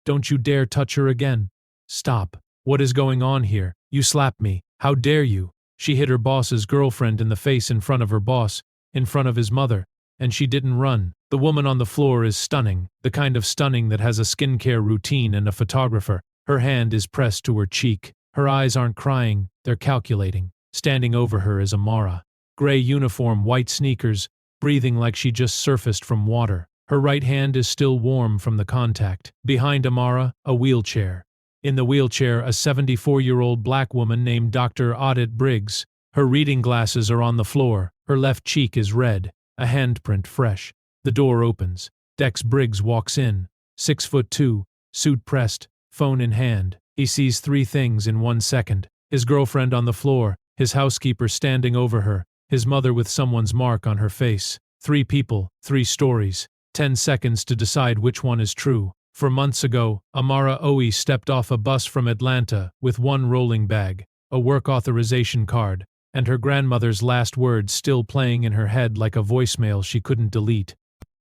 Don't you dare touch her again. Stop. What is going on here? You slapped me. How dare you? She hit her boss's girlfriend in the face in front of her boss, in front of his mother, and she didn't run. The woman on the floor is stunning, the kind of stunning that has a skincare routine and a photographer. Her hand is pressed to her cheek. Her eyes aren't crying, they're calculating. Standing over her is Amara. Gray uniform, white sneakers, breathing like she just surfaced from water. Her right hand is still warm from the contact. Behind Amara, a wheelchair. In the wheelchair, a 74-year-old black woman named Dr. Odette Briggs. Her reading glasses are on the floor. Her left cheek is red, a handprint fresh. The door opens. Dex Briggs walks in. 6'2", suit pressed, phone in hand. He sees three things in 1 second. His girlfriend on the floor, his housekeeper standing over her, his mother with someone's mark on her face. 3 people, 3 stories. 10 seconds to decide which one is true. For months ago, Amara Oe stepped off a bus from Atlanta with 1 rolling bag, a work authorization card, and her grandmother's last words still playing in her head like a voicemail she couldn't delete.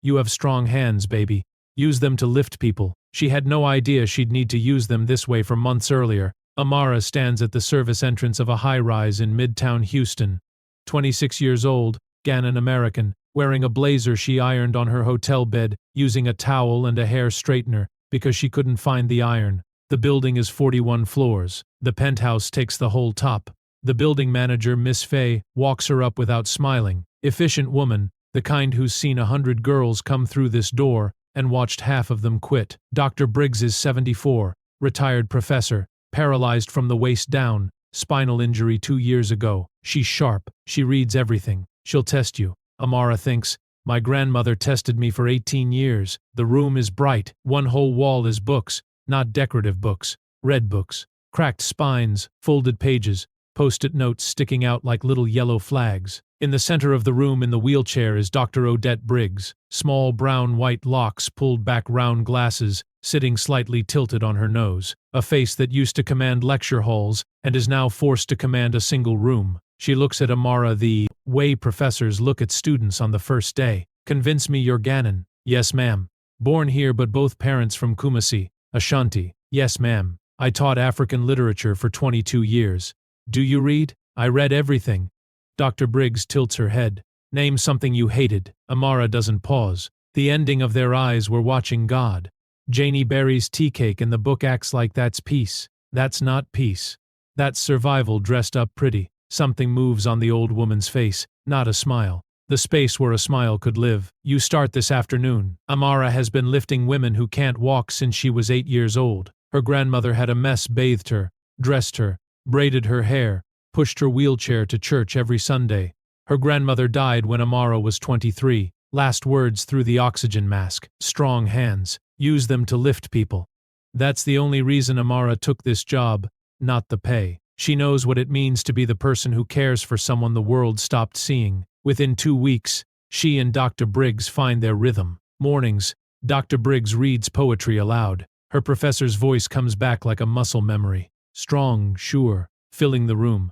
You have strong hands, baby. Use them to lift people. She had no idea she'd need to use them this way for months earlier. Amara stands at the service entrance of a high-rise in Midtown Houston. 26 years old, Ghanaian American, wearing a blazer she ironed on her hotel bed, using a towel and a hair straightener, because she couldn't find the iron. The building is 41 floors. The penthouse takes the whole top. The building manager, Miss Fay, walks her up without smiling. Efficient woman, the kind who's seen 100 girls come through this door, and watched half of them quit. Dr. Briggs is 74, retired professor, paralyzed from the waist down, spinal injury 2 years ago. She's sharp. She reads everything. She'll test you. Amara thinks, my grandmother tested me for 18 years. The room is bright. 1 whole wall is books, not decorative books, red books, cracked spines, folded pages, post-it notes sticking out like little yellow flags. In the center of the room in the wheelchair is Dr. Odette Briggs, small brown-white locks pulled back, round glasses, sitting slightly tilted on her nose, a face that used to command lecture halls and is now forced to command a single room. She looks at Amara the way professors look at students on the first day. Convince me you're Ghanaian. Yes, ma'am. Born here but both parents from Kumasi, Ashanti. Yes, ma'am. I taught African literature for 22 years. Do you read? I read everything. Dr. Briggs tilts her head. Name something you hated. Amara doesn't pause. The ending of their eyes were watching God. Janie Berry's tea cake in the book acts like that's peace. That's not peace. That's survival dressed up pretty. Something moves on the old woman's face, not a smile. The space where a smile could live. You start this afternoon. Amara has been lifting women who can't walk since she was 8 years old. Her grandmother had a mess, bathed her, dressed her, braided her hair, pushed her wheelchair to church every Sunday. Her grandmother died when Amara was 23. Last words through the oxygen mask. Strong hands. Use them to lift people. That's the only reason Amara took this job, not the pay. She knows what it means to be the person who cares for someone the world stopped seeing. Within 2 weeks, she and Dr. Briggs find their rhythm. Mornings, Dr. Briggs reads poetry aloud. Her professor's voice comes back like a muscle memory. Strong, sure, filling the room.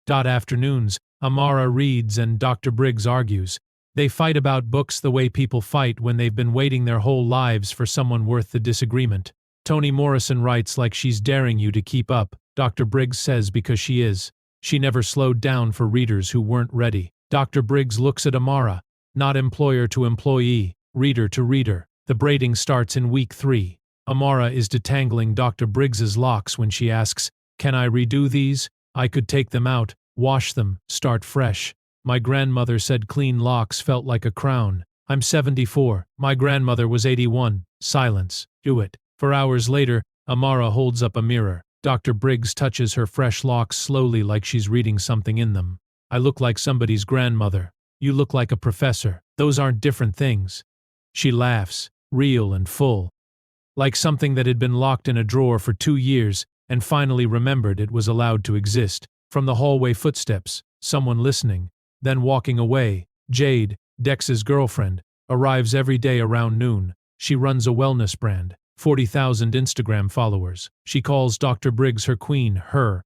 Afternoons, Amara reads and Dr. Briggs argues. They fight about books the way people fight when they've been waiting their whole lives for someone worth the disagreement. Toni Morrison writes like she's daring you to keep up. Dr. Briggs says because she is. She never slowed down for readers who weren't ready. Dr. Briggs looks at Amara, not employer to employee, reader to reader. The braiding starts in week 3. Amara is detangling Dr. Briggs's locks when she asks, "Can I redo these? I could take them out, wash them, start fresh. My grandmother said clean locks felt like a crown. I'm 74. My grandmother was 81. Silence. Do it." For hours later, Amara holds up a mirror. Dr. Briggs touches her fresh locks slowly like she's reading something in them. I look like somebody's grandmother. You look like a professor. Those aren't different things. She laughs, real and full. Like something that had been locked in a drawer for 2 years and finally remembered it was allowed to exist. From the hallway footsteps, someone listening, then walking away. Jade, Dex's girlfriend, arrives every day around noon. She runs a wellness brand. 40,000 Instagram followers. She calls Dr. Briggs her queen, her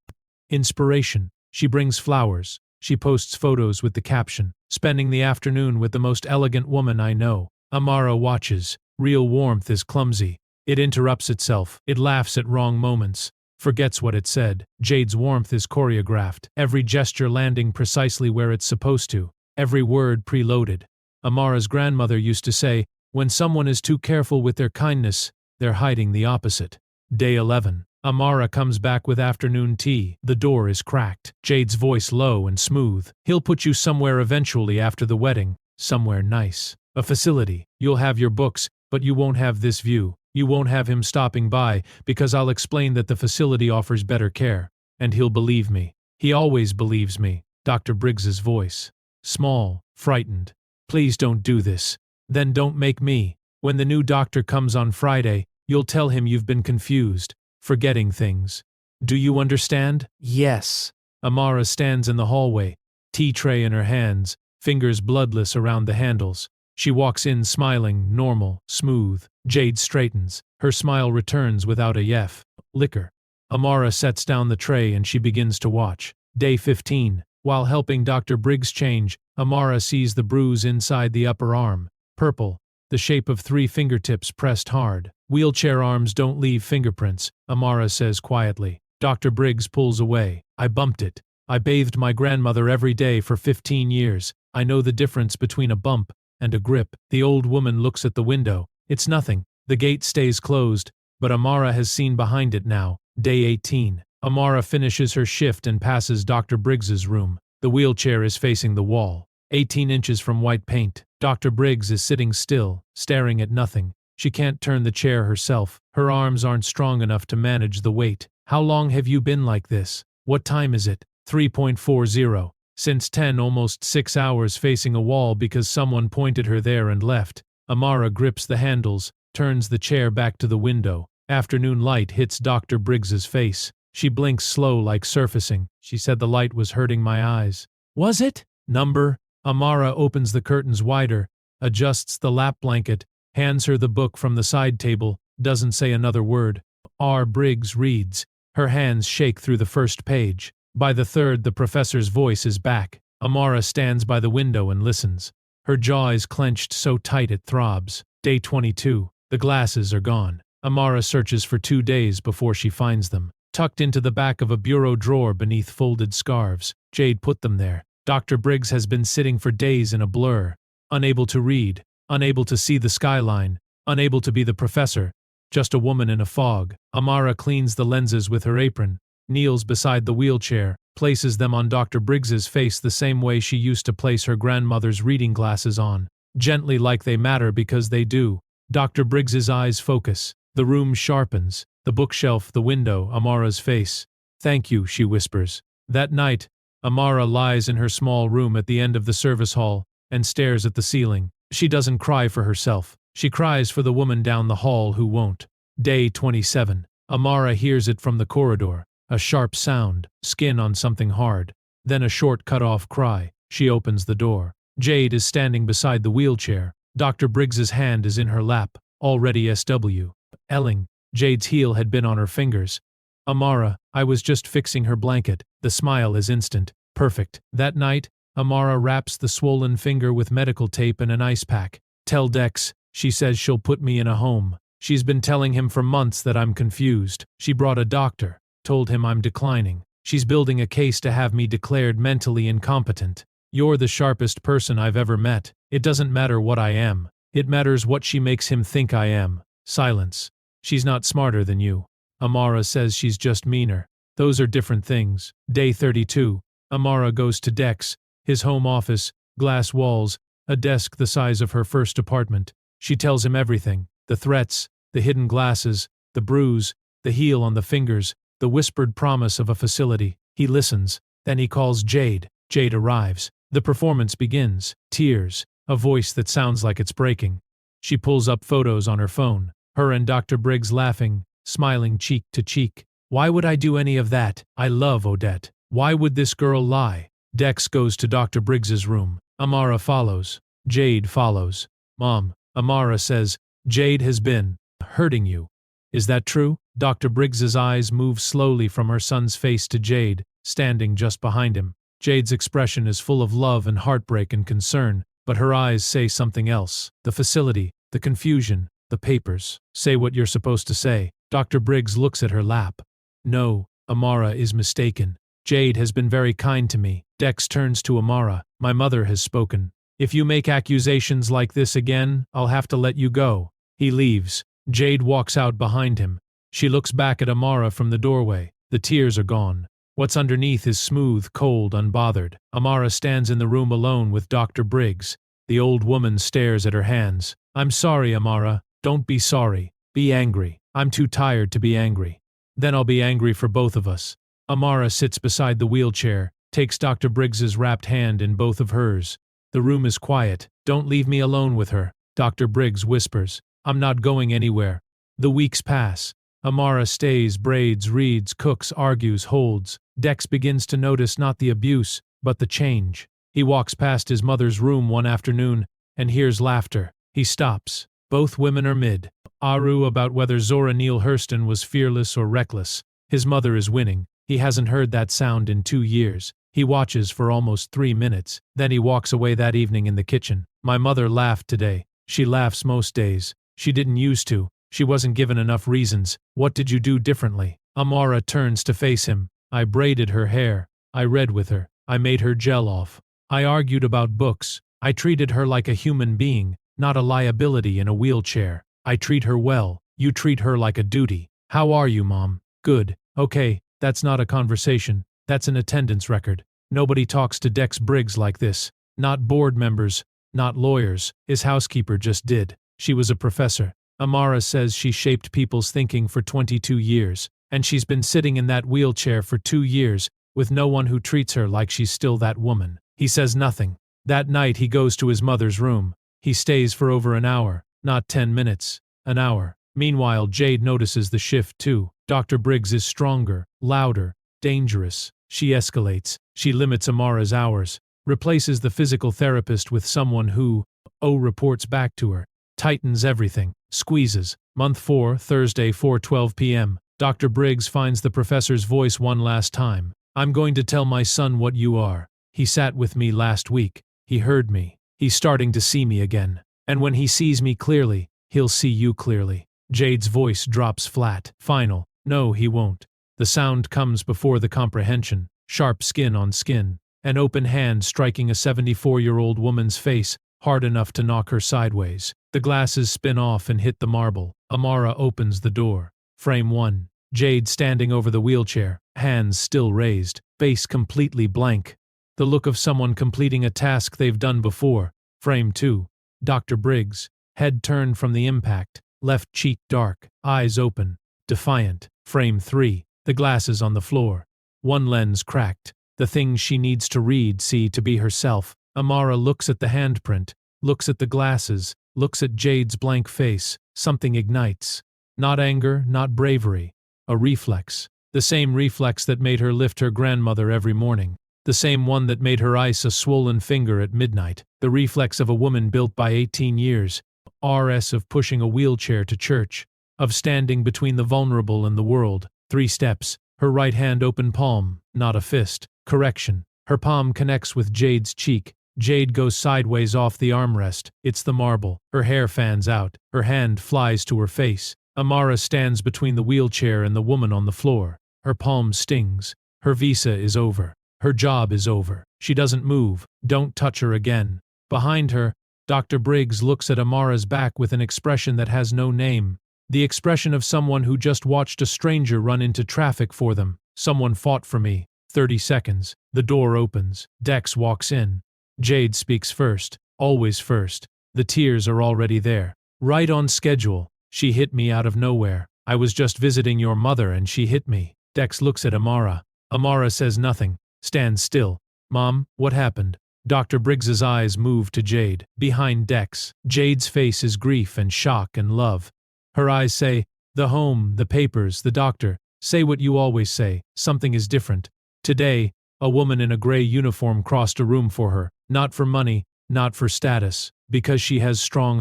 inspiration. She brings flowers. She posts photos with the caption, "Spending the afternoon with the most elegant woman I know." Amara watches. Real warmth is clumsy. It interrupts itself. It laughs at wrong moments. Forgets what it said. Jade's warmth is choreographed. Every gesture landing precisely where it's supposed to. Every word preloaded. Amara's grandmother used to say, when someone is too careful with their kindness, they're hiding the opposite. Day 11. Amara comes back with afternoon tea. The door is cracked. Jade's voice low and smooth. He'll put you somewhere eventually after the wedding. Somewhere nice. A facility. You'll have your books, but you won't have this view. You won't have him stopping by, because I'll explain that the facility offers better care. And he'll believe me. He always believes me. Dr. Briggs's voice. Small, frightened. Please don't do this. Then don't make me. When the new doctor comes on Friday, you'll tell him you've been confused, forgetting things. Do you understand? Yes. Amara stands in the hallway, tea tray in her hands, fingers bloodless around the handles. She walks in smiling, normal, smooth. Jade straightens. Her smile returns without a yef. Liquor. Amara sets down the tray and she begins to watch. Day 15. While helping Dr. Briggs change, Amara sees the bruise inside the upper arm. Purple. The shape of 3 fingertips pressed hard. Wheelchair arms don't leave fingerprints, Amara says quietly. Dr. Briggs pulls away. I bumped it. I bathed my grandmother every day for 15 years. I know the difference between a bump and a grip. The old woman looks at the window. It's nothing. The gate stays closed, but Amara has seen behind it now. Day 18. Amara finishes her shift and passes Dr. Briggs's room. The wheelchair is facing the wall, 18 inches from white paint. Dr. Briggs is sitting still, staring at nothing. She can't turn the chair herself. Her arms aren't strong enough to manage the weight. How long have you been like this? What time is it? 3:40. Since 10, almost 6 hours facing a wall because someone pointed her there and left. Amara grips the handles, turns the chair back to the window. Afternoon light hits Dr. Briggs's face. She blinks slow like surfacing. She said the light was hurting my eyes. Was it? Number? Amara opens the curtains wider, adjusts the lap blanket, hands her the book from the side table, doesn't say another word. R. Briggs reads. Her hands shake through the first page. By the third, the professor's voice is back. Amara stands by the window and listens. Her jaw is clenched so tight it throbs. Day 22. The glasses are gone. Amara searches for 2 days before she finds them. Tucked into the back of a bureau drawer beneath folded scarves. Jade put them there. Dr. Briggs has been sitting for days in a blur. Unable to read. Unable to see the skyline. Unable to be the professor. Just a woman in a fog. Amara cleans the lenses with her apron. Kneels beside the wheelchair. Places them on Dr. Briggs's face the same way she used to place her grandmother's reading glasses on. Gently, like they matter because they do. Dr. Briggs's eyes focus. The room sharpens. The bookshelf, the window, Amara's face. Thank you, she whispers. That night, Amara lies in her small room at the end of the service hall and stares at the ceiling. She doesn't cry for herself. She cries for the woman down the hall who won't. Day 27. Amara hears it from the corridor. A sharp sound, skin on something hard. Then a short cut-off cry. She opens the door. Jade is standing beside the wheelchair. Dr. Briggs's hand is in her lap. Already SW. Elling. Jade's heel had been on her fingers. Amara, I was just fixing her blanket. The smile is instant. Perfect. That night, Amara wraps the swollen finger with medical tape and an ice pack. Tell Dex, she says she'll put me in a home. She's been telling him for months that I'm confused. She brought a doctor. Told him I'm declining. She's building a case to have me declared mentally incompetent. You're the sharpest person I've ever met. It doesn't matter what I am. It matters what she makes him think I am. Silence. She's not smarter than you. Amara says she's just meaner. Those are different things. Day 32. Amara goes to Dex, his home office, glass walls, a desk the size of her first apartment. She tells him everything. The threats, the hidden glasses, the bruise, the heel on the fingers, the whispered promise of a facility. He listens. Then he calls Jade. Jade arrives. The performance begins. Tears. A voice that sounds like it's breaking. She pulls up photos on her phone. Her and Dr. Briggs laughing, smiling cheek to cheek. Why would I do any of that? I love Odette. Why would this girl lie? Dex goes to Dr. Briggs's room. Amara follows. Jade follows. Mom, Amara says, Jade has been hurting you. Is that true? Dr. Briggs's eyes move slowly from her son's face to Jade, standing just behind him. Jade's expression is full of love and heartbreak and concern, but her eyes say something else. The facility, the confusion, The papers. Say what you're supposed to say. Dr. Briggs looks at her lap. No, Amara is mistaken. Jade has been very kind to me. Dex turns to Amara. My mother has spoken. If you make accusations like this again, I'll have to let you go. He leaves. Jade walks out behind him. She looks back at Amara from the doorway. The tears are gone. What's underneath is smooth, cold, unbothered. Amara stands in the room alone with Dr. Briggs. The old woman stares at her hands. I'm sorry, Amara. Don't be sorry. Be angry. I'm too tired to be angry. Then I'll be angry for both of us. Amara sits beside the wheelchair, takes Dr. Briggs's wrapped hand in both of hers. The room is quiet. Don't leave me alone with her. Dr. Briggs whispers. I'm not going anywhere. The weeks pass. Amara stays, braids, reads, cooks, argues, holds. Dex begins to notice not the abuse, but the change. He walks past his mother's room one afternoon and hears laughter. He stops. Both women are mid-aru about whether Zora Neale Hurston was fearless or reckless. His mother is winning. He hasn't heard that sound in 2 years. He watches for almost 3 minutes. Then he walks away that evening in the kitchen. My mother laughed today. She laughs most days. She didn't used to. She wasn't given enough reasons. What did you do differently? Amara turns to face him. I braided her hair. I read with her. I made her gel off. I argued about books. I treated her like a human being, not a liability in a wheelchair. I treat her well. You treat her like a duty. How are you, Mom? Good. Okay, that's not a conversation. That's an attendance record. Nobody talks to Dex Briggs like this. Not board members. Not lawyers. His housekeeper just did. She was a professor. Amara says she shaped people's thinking for 22 years, and she's been sitting in that wheelchair for 2 years, with no one who treats her like she's still that woman. He says nothing. That night he goes to his mother's room. He stays for over an hour, not 10 minutes, an hour. Meanwhile, Jade notices the shift too. Dr. Briggs is stronger, louder, dangerous. She escalates. She limits Amara's hours, replaces the physical therapist with someone who, reports back to her. Tightens everything. Squeezes. Month 4, Thursday, 4:12 p.m. Dr. Briggs finds the professor's voice one last time. I'm going to tell my son what you are. He sat with me last week. He heard me. He's starting to see me again. And when he sees me clearly, he'll see you clearly. Jade's voice drops flat. Final. No, he won't. The sound comes before the comprehension. Sharp skin on skin. An open hand striking a 74-year-old woman's face, hard enough to knock her sideways. The glasses spin off and hit the marble. Amara opens the door. Frame 1. Jade standing over the wheelchair, hands still raised, face completely blank. The look of someone completing a task they've done before. Frame 2. Dr. Briggs, head turned from the impact, left cheek dark, eyes open, defiant. Frame 3. The glasses on the floor. One lens cracked. The things she needs to read, see to be herself. Amara looks at the handprint, looks at the glasses, looks at Jade's blank face. Something ignites. Not anger, not bravery. A reflex. The same reflex that made her lift her grandmother every morning. The same one that made her ice a swollen finger at midnight. The reflex of a woman built by 18 years. RS of pushing a wheelchair to church. Of standing between the vulnerable and the world. 3 steps. Her right hand open palm, not a fist. Correction. Her palm connects with Jade's cheek. Jade goes sideways off the armrest. It's the marble. Her hair fans out. Her hand flies to her face. Amara stands between the wheelchair and the woman on the floor. Her palm stings. Her visa is over. Her job is over. She doesn't move. Don't touch her again. Behind her, Dr. Briggs looks at Amara's back with an expression that has no name. The expression of someone who just watched a stranger run into traffic for them. Someone fought for me. 30 seconds. The door opens. Dex walks in. Jade speaks first. Always first. The tears are already there. Right on schedule. She hit me out of nowhere. I was just visiting your mother and she hit me. Dex looks at Amara. Amara says nothing. Stands still. Mom, what happened? Dr. Briggs's eyes move to Jade. Behind Dex. Jade's face is grief and shock and love. Her eyes say, the home, the papers, the doctor. Say what you always say. Something is different. Today, a woman in a gray uniform crossed a room for her. Not for money, not for status. Because she has strong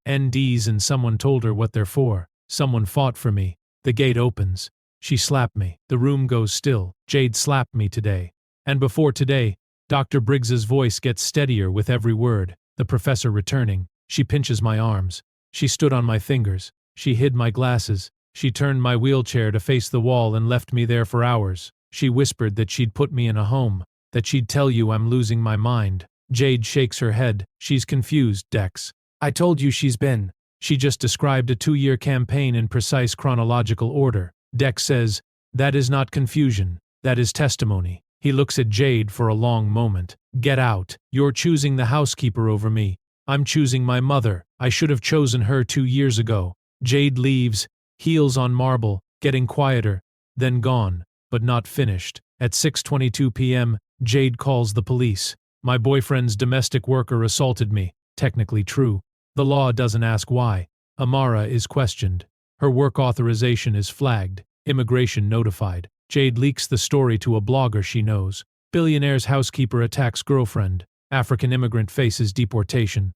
NDs and someone told her what they're for. Someone fought for me. The gate opens. She slapped me. The room goes still. Jade slapped me today. And before today, Dr. Briggs's voice gets steadier with every word. The professor returning. She pinches my arms. She stood on my fingers. She hid my glasses. She turned my wheelchair to face the wall and left me there for hours. She whispered that she'd put me in a home, that she'd tell you I'm losing my mind. Jade shakes her head. She's confused, Dex. I told you she's been. She just described a 2-year campaign in precise chronological order. Dex says, that is not confusion. That is testimony. He looks at Jade for a long moment. Get out. You're choosing the housekeeper over me. I'm choosing my mother. I should have chosen her 2 years ago. Jade leaves, heels on marble, getting quieter, then gone, but not finished. At 6:22 p.m., Jade calls the police. My boyfriend's domestic worker assaulted me. Technically true. The law doesn't ask why. Amara is questioned. Her work authorization is flagged. Immigration notified. Jade leaks the story to a blogger she knows. Billionaire's housekeeper attacks girlfriend. African immigrant faces deportation.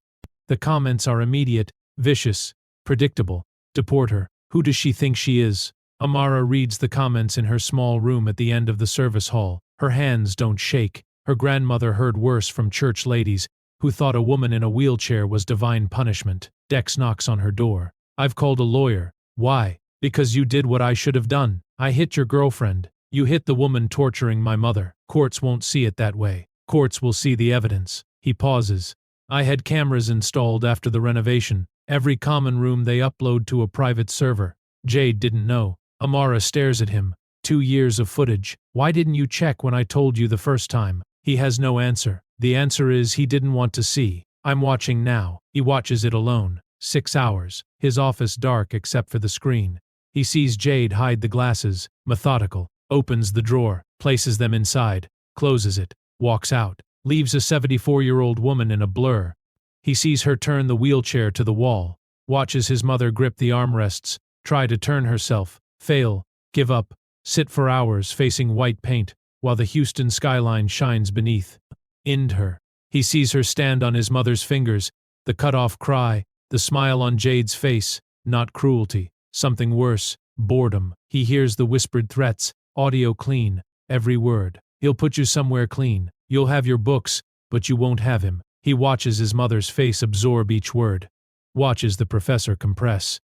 The comments are immediate, vicious, predictable. Deport her. Who does she think she is? Amara reads the comments in her small room at the end of the service hall. Her hands don't shake. Her grandmother heard worse from church ladies who thought a woman in a wheelchair was divine punishment. Dex knocks on her door. I've called a lawyer. Why? Because you did what I should have done. I hit your girlfriend. You hit the woman torturing my mother. Courts won't see it that way. Courts will see the evidence. He pauses. I had cameras installed after the renovation. Every common room they upload to a private server. Jade didn't know. Amara stares at him. 2 years of footage. Why didn't you check when I told you the first time? He has no answer. The answer is he didn't want to see. I'm watching now. He watches it alone. 6 hours. His office dark except for the screen. He sees Jade hide the glasses, methodical, opens the drawer, places them inside, closes it, walks out, leaves a 74-year-old woman in a blur. He sees her turn the wheelchair to the wall, watches his mother grip the armrests, try to turn herself, fail, give up, sit for hours facing white paint, while the Houston skyline shines beneath. End her. He sees her stand on his mother's fingers, the cut-off cry, the smile on Jade's face, not cruelty, something worse, boredom. He hears the whispered threats, audio clean, every word. He'll put you somewhere clean. You'll have your books, but you won't have him. He watches his mother's face absorb each word. Watches the professor compress.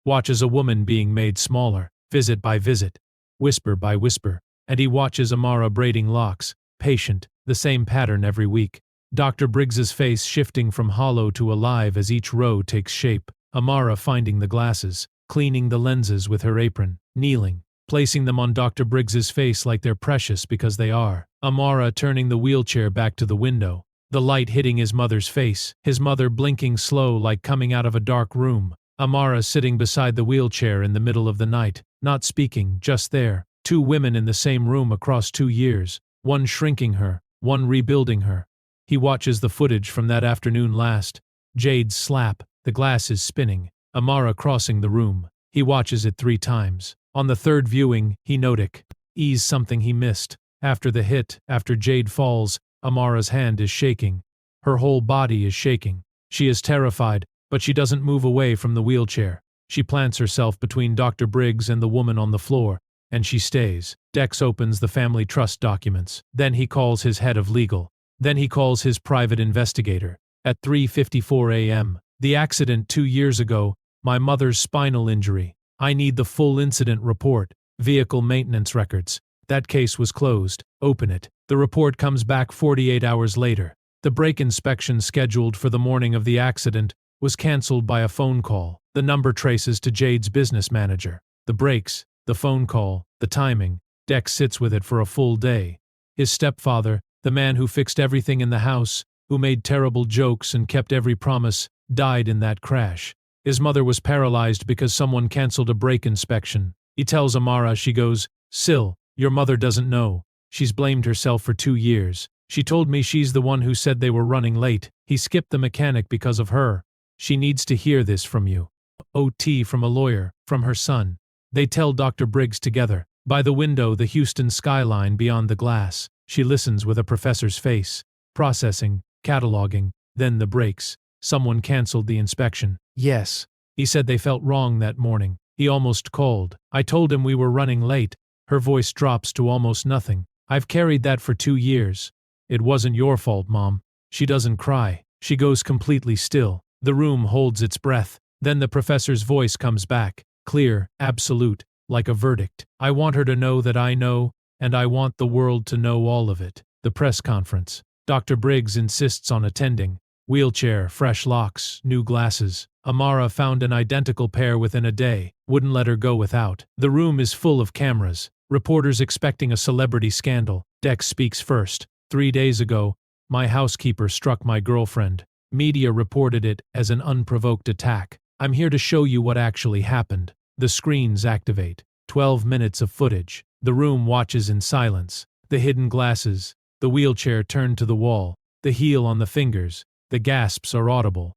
Watches a woman being made smaller, visit by visit, whisper by whisper. And he watches Amara braiding locks, patient, the same pattern every week. Dr. Briggs's face shifting from hollow to alive as each row takes shape. Amara finding the glasses, cleaning the lenses with her apron, kneeling, placing them on Dr. Briggs's face like they're precious because they are. Amara turning the wheelchair back to the window, the light hitting his mother's face, his mother blinking slow like coming out of a dark room. Amara sitting beside the wheelchair in the middle of the night, not speaking, just there. 2 women in the same room across 2 years, one shrinking her, one rebuilding her. He watches the footage from that afternoon last. Jade's slap, the glass is spinning. Amara crossing the room. He watches it 3 times. On the 3rd viewing, he notic. Ease something he missed. After the hit, after Jade falls, Amara's hand is shaking. Her whole body is shaking. She is terrified, but she doesn't move away from the wheelchair. She plants herself between Dr. Briggs and the woman on the floor, and she stays. Dex opens the family trust documents. Then he calls his head of legal. Then he calls his private investigator. At 3:54 a.m. The accident 2 years ago, my mother's spinal injury. I need the full incident report. Vehicle maintenance records. That case was closed. Open it. The report comes back 48 hours later. The brake inspection scheduled for the morning of the accident was cancelled by a phone call. The number traces to Jade's business manager. The brakes, the phone call, the timing. Dex sits with it for a full day. His stepfather, the man who fixed everything in the house, who made terrible jokes and kept every promise, died in that crash. His mother was paralyzed because someone cancelled a brake inspection. He tells Amara, she goes, Sil, your mother doesn't know. She's blamed herself for 2 years. She told me she's the one who said they were running late. He skipped the mechanic because of her. She needs to hear this from you. OT from a lawyer, from her son. They tell Dr. Briggs together. By the window, the Houston skyline beyond the glass. She listens with a professor's face. Processing, cataloging, then the brakes. Someone cancelled the inspection. Yes. He said they felt wrong that morning. He almost called. I told him we were running late. Her voice drops to almost nothing. I've carried that for 2 years. It wasn't your fault, Mom. She doesn't cry. She goes completely still. The room holds its breath. Then the professor's voice comes back, clear, absolute, like a verdict. I want her to know that I know, and I want the world to know all of it. The press conference. Dr. Briggs insists on attending. Wheelchair, fresh locks, new glasses. Amara found an identical pair within a day, wouldn't let her go without. The room is full of cameras. Reporters expecting a celebrity scandal. Dex speaks first. 3 days ago, my housekeeper struck my girlfriend. Media reported it as an unprovoked attack. I'm here to show you what actually happened. The screens activate. 12 minutes of footage. The room watches in silence. The hidden glasses. The wheelchair turned to the wall. The heel on the fingers. The gasps are audible.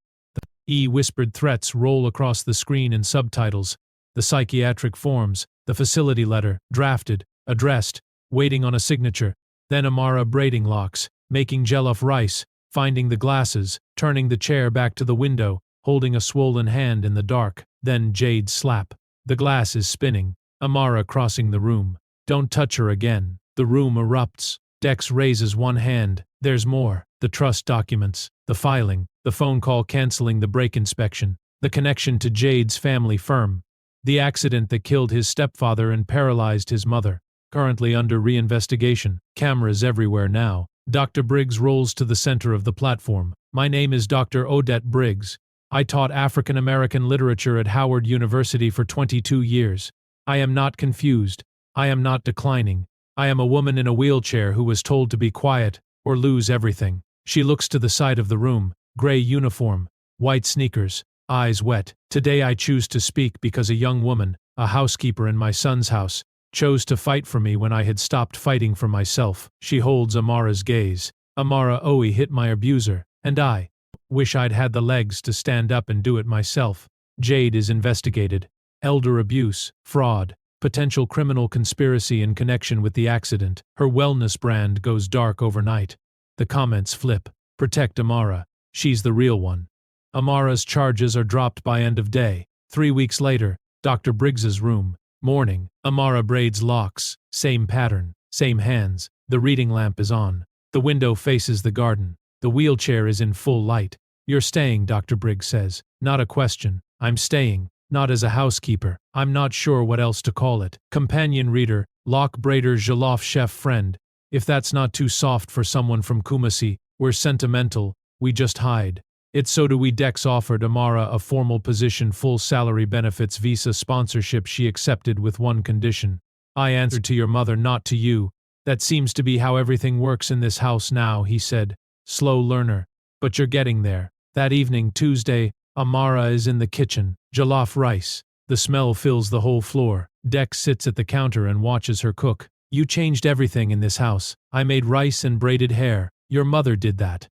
The whispered threats roll across the screen in subtitles. The psychiatric forms. The facility letter. Drafted. Addressed. Waiting on a signature. Then Amara braiding locks. Making jollof rice. Finding the glasses. Turning the chair back to the window. Holding a swollen hand in the dark. Then Jade's slap. The glass is spinning. Amara crossing the room. Don't touch her again. The room erupts. Dex raises one hand. There's more. The trust documents. The filing. The phone call canceling the brake inspection. The connection to Jade's family firm. The accident that killed his stepfather and paralyzed his mother. Currently under reinvestigation. Cameras everywhere now. Dr. Briggs rolls to the center of the platform. My name is Dr. Odette Briggs. I taught African American literature at Howard University for 22 years. I am not confused. I am not declining. I am a woman in a wheelchair who was told to be quiet or lose everything. She looks to the side of the room. Gray uniform. White sneakers. Eyes wet. Today I choose to speak because a young woman, a housekeeper in my son's house, chose to fight for me when I had stopped fighting for myself. She holds Amara's gaze. Amara Oe hit my abuser, and I wish I'd had the legs to stand up and do it myself. Jade is investigated. Elder abuse, fraud, potential criminal conspiracy in connection with the accident. Her wellness brand goes dark overnight. The comments flip. Protect Amara. She's the real one. Amara's charges are dropped by end of day. 3 weeks later, Dr. Briggs's room. Morning. Amara braids locks. Same pattern. Same hands. The reading lamp is on. The window faces the garden. The wheelchair is in full light. You're staying, Dr. Briggs says. Not a question. I'm staying. Not as a housekeeper. I'm not sure what else to call it. Companion reader, lock braider jollof chef friend. If that's not too soft for someone from Kumasi, we're sentimental, we just hide. It's so do we. Dex offered Amara a formal position, full salary, benefits, visa sponsorship. She accepted with one condition. I answered to your mother, not to you. That seems to be how everything works in this house now, he said. Slow learner. But you're getting there. That evening, Tuesday, Amara is in the kitchen. Jollof rice. The smell fills the whole floor. Dex sits at the counter and watches her cook. You changed everything in this house. I made rice and braided hair. Your mother did that.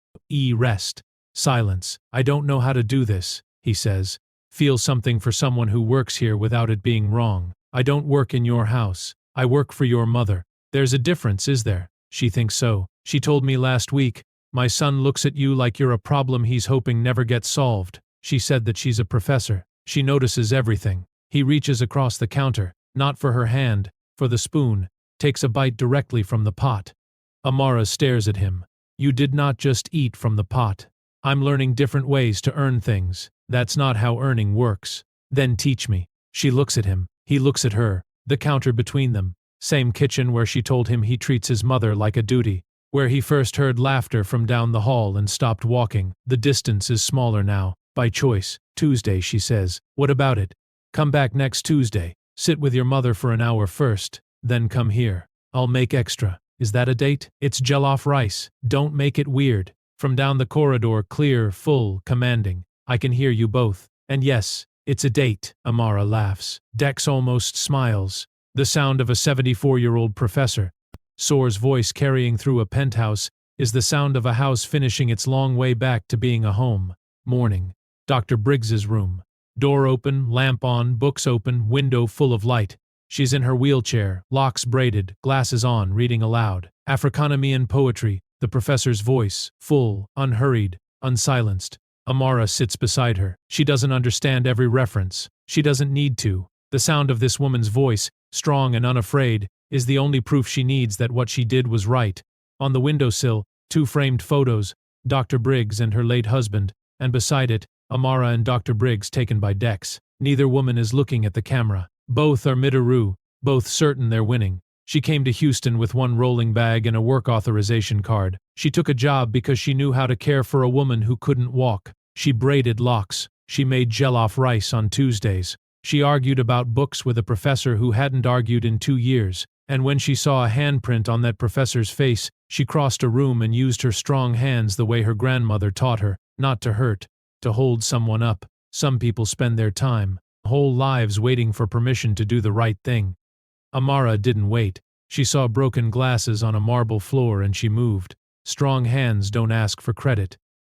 Rest. Silence. I don't know how to do this, he says. Feel something for someone who works here without it being wrong. I don't work in your house. I work for your mother. There's a difference, is there? She thinks so. She told me last week, my son looks at you like you're a problem he's hoping never gets solved. She said that she's a professor. She notices everything. He reaches across the counter, not for her hand, for the spoon, takes a bite directly from the pot. Amara stares at him. You did not just eat from the pot. I'm learning different ways to earn things. That's not how earning works. Then teach me. She looks at him. He looks at her. The counter between them. Same kitchen where she told him he treats his mother like a duty. Where he first heard laughter from down the hall and stopped walking. The distance is smaller now. By choice. Tuesday, she says. What about it? Come back next Tuesday. Sit with your mother for an hour first. Then come here. I'll make extra. Is that a date? It's jollof rice. Don't make it weird. From down the corridor, clear, full, commanding. I can hear you both. And yes, it's a date. Amara laughs. Dex almost smiles. The sound of a 74-year-old professor. Soar's voice carrying through a penthouse is the sound of a house finishing its long way back to being a home. Morning. Dr. Briggs's room. Door open, lamp on, books open, window full of light. She's in her wheelchair, locks braided, glasses on, reading aloud. Afrikanean poetry. The professor's voice, full, unhurried, unsilenced. Amara sits beside her. She doesn't understand every reference. She doesn't need to. The sound of this woman's voice, strong and unafraid, is the only proof she needs that what she did was right. On the windowsill, 2 framed photos, Dr. Briggs and her late husband, and beside it, Amara and Dr. Briggs taken by Dex. Neither woman is looking at the camera. Both are mid-a-roo, both certain they're winning. She came to Houston with one rolling bag and a work authorization card. She took a job because she knew how to care for a woman who couldn't walk. She braided locks. She made jollof rice on Tuesdays. She argued about books with a professor who hadn't argued in 2 years, and when she saw a handprint on that professor's face, she crossed a room and used her strong hands the way her grandmother taught her, not to hurt, to hold someone up. Some people spend their time, whole lives waiting for permission to do the right thing. Amara didn't wait. She saw broken glasses on a marble floor and she moved. Strong hands don't ask for credit.